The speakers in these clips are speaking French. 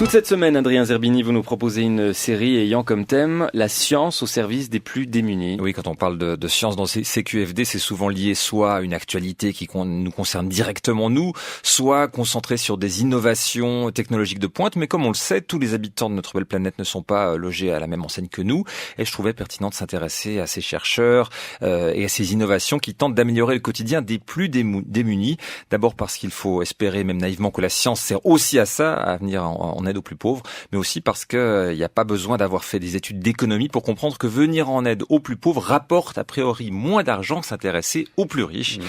Toute cette semaine, Adrien Zerbini, vous nous proposez une série ayant comme thème la science au service des plus démunis. Oui, quand on parle de science dans CQFD, c'est souvent lié soit à une actualité qui nous concerne directement nous, soit concentré sur des innovations technologiques de pointe. Mais comme on le sait, tous les habitants de notre belle planète ne sont pas logés à la même enseigne que nous. Et je trouvais pertinent de s'intéresser à ces chercheurs et à ces innovations qui tentent d'améliorer le quotidien des plus démunis. D'abord parce qu'il faut espérer, même naïvement, que la science sert aussi à ça, à venir en aide aux plus pauvres, mais aussi parce que il n'y a pas besoin d'avoir fait des études d'économie pour comprendre que venir en aide aux plus pauvres rapporte a priori moins d'argent que s'intéresser aux plus riches.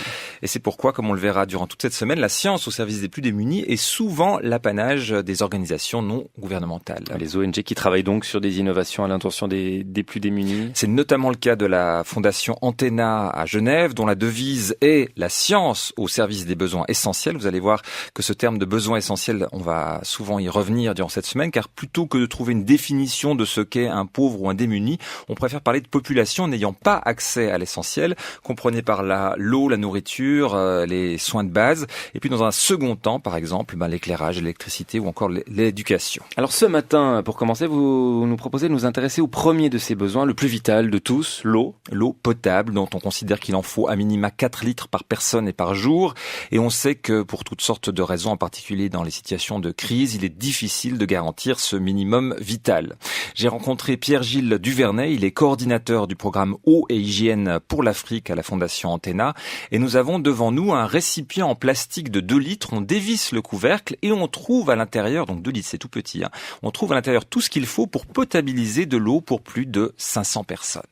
Et c'est pourquoi, comme on le verra durant toute cette semaine, la science au service des plus démunis est souvent l'apanage des organisations non gouvernementales. Les ONG qui travaillent donc sur des innovations à l'intention des plus démunis. C'est notamment le cas de la fondation Antenna à Genève, dont la devise est la science au service des besoins essentiels. Vous allez voir que ce terme de besoin essentiel, on va souvent y revenir durant cette semaine, car plutôt que de trouver une définition de ce qu'est un pauvre ou un démuni, on préfère parler de population n'ayant pas accès à l'essentiel. Comprenez par là l'eau, la nourriture, les soins de base, et puis dans un second temps, par exemple, l'éclairage, l'électricité ou encore l'éducation. Alors ce matin, pour commencer, vous nous proposez de nous intéresser au premier de ces besoins, le plus vital de tous, l'eau. L'eau potable, dont on considère qu'il en faut à minima 4 litres par personne et par jour, et on sait que pour toutes sortes de raisons, en particulier dans les situations de crise, il est difficile de garantir ce minimum vital. J'ai rencontré Pierre-Gilles Duvernay, il est coordinateur du programme Eau et Hygiène pour l'Afrique à la Fondation Antenna, et nous avons devant nous un récipient en plastique de 2 litres, on dévisse le couvercle et on trouve à l'intérieur, donc 2 litres c'est tout petit, on trouve à l'intérieur tout ce qu'il faut pour potabiliser de l'eau pour plus de 500 personnes.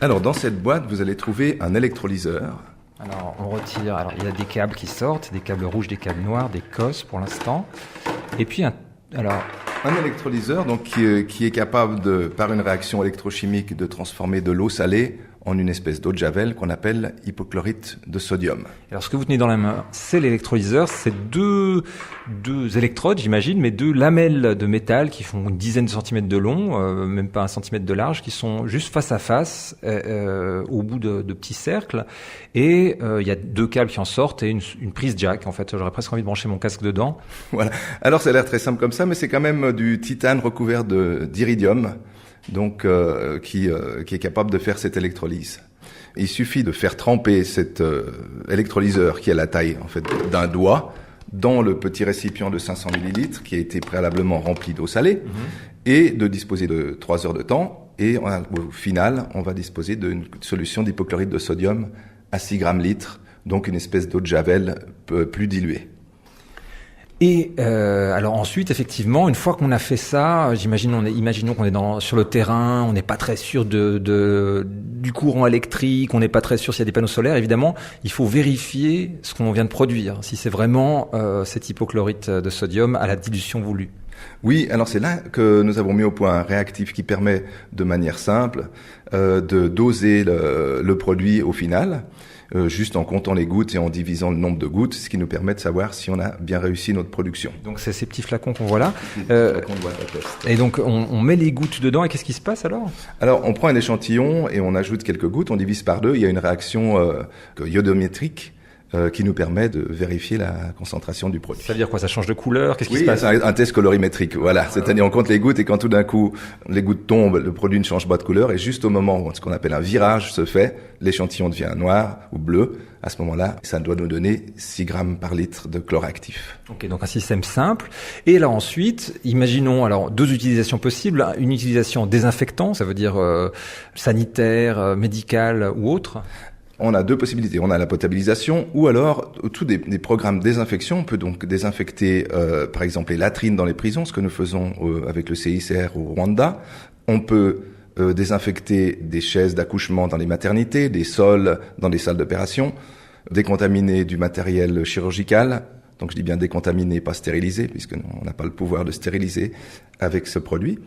Alors dans cette boîte, vous allez trouver un électrolyseur. Alors on retire, il y a des câbles qui sortent, des câbles rouges, des câbles noirs, des COS pour l'instant, et puis un électrolyseur donc qui est capable par une réaction électrochimique de transformer de l'eau salée en une espèce d'eau de javel qu'on appelle hypochlorite de sodium. Alors ce que vous tenez dans la main, c'est l'électrolyseur, c'est deux électrodes, j'imagine, mais 2 lamelles de métal qui font une dizaine de centimètres de long, même pas 1 centimètre de large, qui sont juste face à face, au bout de petits cercles, et il y a 2 câbles qui en sortent et une prise jack. En fait, j'aurais presque envie de brancher mon casque dedans. Voilà. Alors ça a l'air très simple comme ça, mais c'est quand même du titane recouvert d'iridium, donc qui est capable de faire cette électrolyse. Il suffit de faire tremper cet électrolyseur qui a la taille en fait d'un doigt dans le petit récipient de 500 millilitres qui a été préalablement rempli d'eau salée et de disposer de 3 heures de temps. Et au final, on va disposer d'une solution d'hypochlorite de sodium à 6 grammes litre, donc une espèce d'eau de javel plus diluée. Et alors ensuite, effectivement, une fois qu'on a fait ça, imaginons qu'on est sur le terrain, on n'est pas très sûr du courant électrique, on n'est pas très sûr s'il y a des panneaux solaires. Évidemment, il faut vérifier ce qu'on vient de produire, si c'est vraiment cette hypochlorite de sodium à la dilution voulue. Oui, alors c'est là que nous avons mis au point un réactif qui permet de manière simple de doser le produit au final. Juste en comptant les gouttes et en divisant le nombre de gouttes, ce qui nous permet de savoir si on a bien réussi notre production. Donc c'est ces petits flacons qu'on voit là. Flacons de boîte à test. Et donc on met les gouttes dedans et qu'est-ce qui se passe alors ? Alors on prend un échantillon et on ajoute quelques gouttes, on divise par 2, il y a une réaction iodométrique qui nous permet de vérifier la concentration du produit. Ça veut dire quoi ? Ça change de couleur ? Qu'est-ce qui se Oui, passe ? c'est un test colorimétrique, voilà. C'est-à-dire on compte les gouttes et quand tout d'un coup les gouttes tombent, le produit ne change pas de couleur et juste au moment où ce qu'on appelle un virage se fait, l'échantillon devient noir ou bleu. À ce moment-là, ça doit nous donner 6 grammes par litre de chlore actif. Ok, donc un système simple. Et là ensuite, imaginons 2 utilisations possibles. Une utilisation désinfectant, ça veut dire sanitaire, médicale ou autre. On a 2 possibilités. On a la potabilisation ou alors tous des programmes de désinfection. On peut donc désinfecter par exemple les latrines dans les prisons, ce que nous faisons avec le CICR au Rwanda. On peut désinfecter des chaises d'accouchement dans les maternités, des sols dans les salles d'opération, décontaminer du matériel chirurgical. Donc je dis bien décontaminer, pas stériliser, puisque on n'a pas le pouvoir de stériliser avec ce produit.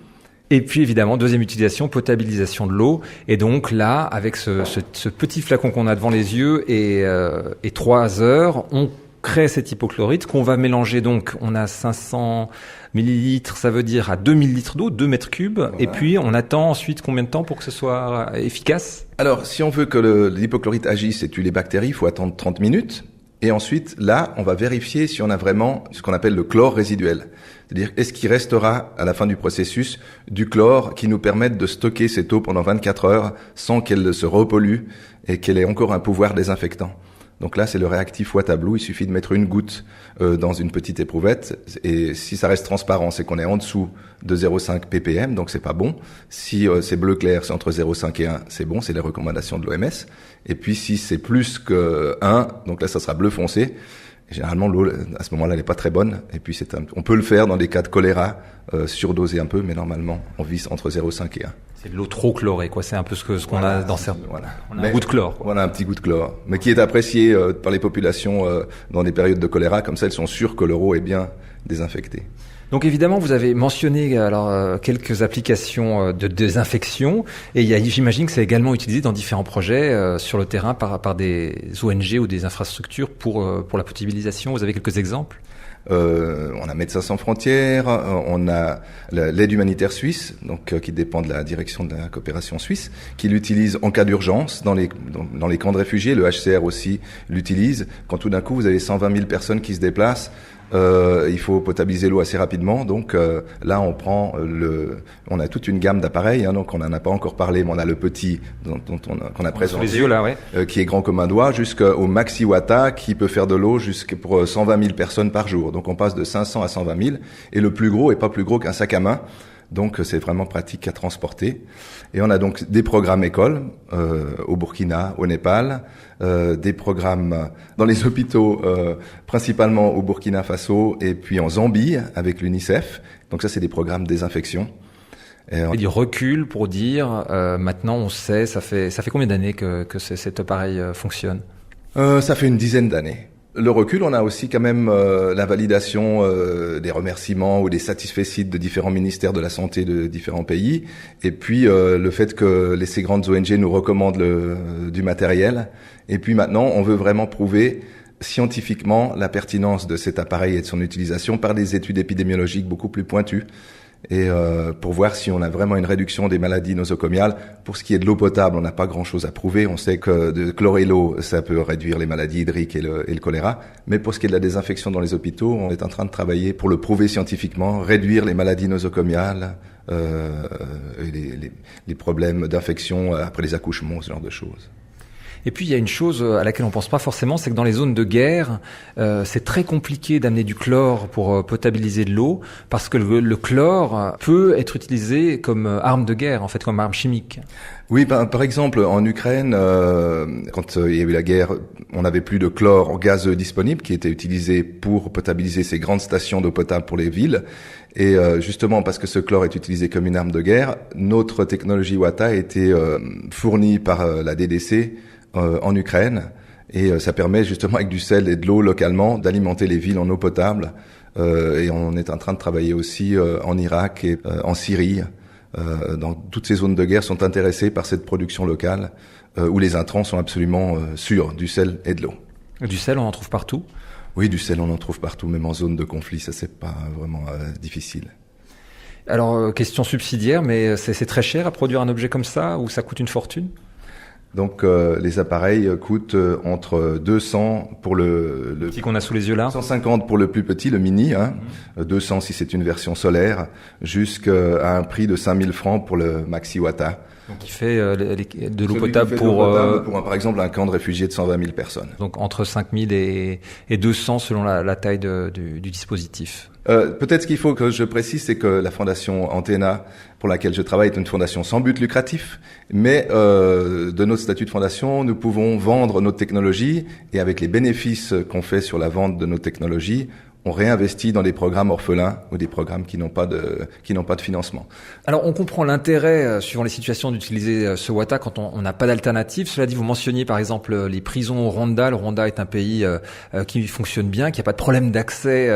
Et puis évidemment, deuxième utilisation, potabilisation de l'eau. Et donc là, avec ce petit flacon qu'on a devant les yeux et 3 heures, on crée cette hypochlorite qu'on va mélanger. Donc on a 500 millilitres, ça veut dire à 2000 litres d'eau, 2 mètres cubes. Voilà. Et puis on attend ensuite combien de temps pour que ce soit efficace ? Alors si on veut que l'hypochlorite agisse et tue les bactéries, il faut attendre 30 minutes. Et ensuite, là, on va vérifier si on a vraiment ce qu'on appelle le chlore résiduel. C'est-à-dire, est-ce qu'il restera à la fin du processus du chlore qui nous permette de stocker cette eau pendant 24 heures sans qu'elle se repollue et qu'elle ait encore un pouvoir désinfectant. Donc là, c'est le réactif Watablue. Il suffit de mettre une goutte dans une petite éprouvette. Et si ça reste transparent, c'est qu'on est en dessous de 0,5 ppm, donc c'est pas bon. Si c'est bleu clair, c'est entre 0,5 et 1, c'est bon, c'est les recommandations de l'OMS. Et puis si c'est plus que 1, donc là, ça sera bleu foncé. Et généralement, l'eau, à ce moment-là, elle n'est pas très bonne. Et puis on peut le faire dans des cas de choléra, surdoser un peu, mais normalement, on vise entre 0,5 et 1. C'est de l'eau trop chlorée, quoi. C'est un peu ce qu'on a dans certains. Voilà. On a un goût de chlore, quoi. Voilà, un petit goût de chlore. Mais qui est apprécié par les populations dans des périodes de choléra. Comme ça, elles sont sûres que leur eau est bien désinfectée. Donc évidemment, vous avez mentionné quelques applications de désinfection. Et j'imagine que c'est également utilisé dans différents projets sur le terrain par des ONG ou des infrastructures pour la potabilisation. Vous avez quelques exemples ? On a Médecins sans frontières, on a l'aide humanitaire suisse, donc qui dépend de la direction de la coopération suisse, qui l'utilise en cas d'urgence dans les camps de réfugiés. Le HCR aussi l'utilise. Quand tout d'un coup vous avez 120 000 personnes qui se déplacent, il faut potabiliser l'eau assez rapidement. Donc là, on a toute une gamme d'appareils. Donc on n'en a pas encore parlé, mais on a le petit qu'on a présenté, les yeux, là, ouais. Qui est grand comme un doigt, jusqu'au Maxi Wata qui peut faire de l'eau pour 120 000 personnes par jour. Donc on passe de 500 à 120 000. Et le plus gros est pas plus gros qu'un sac à main. Donc c'est vraiment pratique à transporter. Et on a donc des programmes écoles au Burkina, au Népal, des programmes dans les hôpitaux, principalement au Burkina Faso et puis en Zambie avec l'UNICEF. Donc ça, c'est des programmes de désinfection. Et du recul pour dire, maintenant on sait, ça fait combien d'années que cet appareil fonctionne ? Ça fait une dizaine d'années. Le recul, on a aussi quand même la validation des remerciements ou des satisfecit de différents ministères de la santé de différents pays, et puis le fait que ces grandes ONG nous recommandent du matériel. Et puis maintenant, on veut vraiment prouver scientifiquement la pertinence de cet appareil et de son utilisation par des études épidémiologiques beaucoup plus pointues. Et pour voir si on a vraiment une réduction des maladies nosocomiales. Pour ce qui est de l'eau potable, on n'a pas grand-chose à prouver. On sait que de chlorer l'eau, ça peut réduire les maladies hydriques et le choléra. Mais pour ce qui est de la désinfection dans les hôpitaux, on est en train de travailler pour le prouver scientifiquement, réduire les maladies nosocomiales, et les problèmes d'infection après les accouchements, ce genre de choses. Et puis il y a une chose à laquelle on pense pas forcément, c'est que dans les zones de guerre, c'est très compliqué d'amener du chlore pour potabiliser de l'eau, parce que le chlore peut être utilisé comme arme de guerre, en fait, comme arme chimique. Oui, par exemple, en Ukraine, quand il y a eu la guerre, on n'avait plus de chlore gazeux disponible qui était utilisé pour potabiliser ces grandes stations d'eau potable pour les villes. Et justement, parce que ce chlore est utilisé comme une arme de guerre, notre technologie Wata a été fournie par la DDC en Ukraine, et ça permet justement avec du sel et de l'eau localement d'alimenter les villes en eau potable, et on est en train de travailler aussi en Irak et en Syrie. Dans toutes ces zones de guerre sont intéressées par cette production locale où les intrants sont absolument sûrs, du sel et de l'eau. Du sel, on en trouve partout ? Oui, du sel, on en trouve partout, même en zone de conflit, ça c'est pas vraiment difficile. Alors, question subsidiaire, mais c'est très cher à produire un objet comme ça, ou ça coûte une fortune ? Donc les appareils coûtent entre 200 pour le petit qu'on a sous les yeux là, 150 pour le plus petit, le mini, 200 si c'est une version solaire, jusqu'à un prix de 5000 francs pour le Maxi Wata. Donc il fait de l'eau potable pour par exemple un camp de réfugiés de 120 000 personnes. Donc entre 5000 et 200 selon la taille du dispositif. Peut-être ce qu'il faut que je précise, c'est que la fondation Antenna, pour laquelle je travaille, est une fondation sans but lucratif, mais de notre statut de fondation, nous pouvons vendre notre technologie, et avec les bénéfices qu'on fait sur la vente de nos technologies, on réinvestit dans des programmes orphelins ou des programmes qui n'ont pas de financement. Alors, on comprend l'intérêt, suivant les situations, d'utiliser ce Wata quand on n'a pas d'alternative. Cela dit, vous mentionniez par exemple les prisons au Rwanda. Le Rwanda est un pays qui fonctionne bien, qui n'a pas de problème d'accès,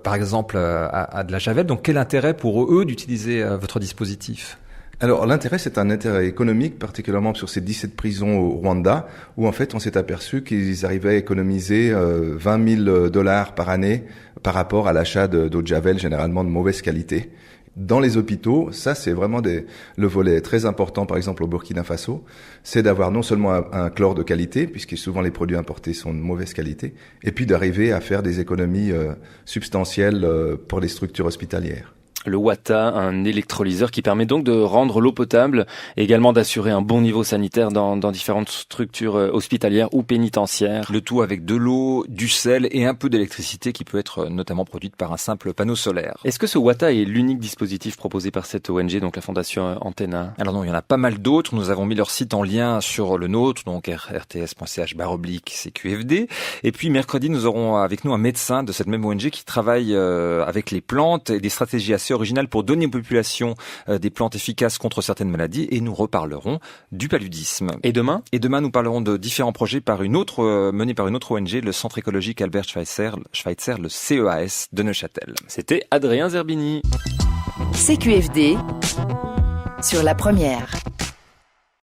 par exemple, à de la javel. Donc, quel intérêt pour eux d'utiliser votre dispositif ? Alors l'intérêt, c'est un intérêt économique, particulièrement sur ces 17 prisons au Rwanda, où en fait on s'est aperçu qu'ils arrivaient à économiser 20 000 $ par année par rapport à l'achat d'eau de javel, généralement de mauvaise qualité. Dans les hôpitaux, ça c'est vraiment le volet très important, par exemple au Burkina Faso, c'est d'avoir non seulement un chlore de qualité, puisque souvent les produits importés sont de mauvaise qualité, et puis d'arriver à faire des économies substantielles pour les structures hospitalières. Le Wata, un électrolyseur qui permet donc de rendre l'eau potable et également d'assurer un bon niveau sanitaire dans différentes structures hospitalières ou pénitentiaires. Le tout avec de l'eau, du sel et un peu d'électricité qui peut être notamment produite par un simple panneau solaire. Est-ce que ce Wata est l'unique dispositif proposé par cette ONG, donc la Fondation Antenna? Alors non, il y en a pas mal d'autres. Nous avons mis leur site en lien sur le nôtre, donc rts.ch/CQFD. Et puis mercredi, nous aurons avec nous un médecin de cette même ONG qui travaille avec les plantes et des stratégies assez original pour donner aux populations des plantes efficaces contre certaines maladies, et nous reparlerons du paludisme. Et demain, nous parlerons de différents projets menés par une autre ONG, le Centre écologique Albert Schweitzer, le CEAS de Neuchâtel. C'était Adrien Zerbini. CQFD sur la première.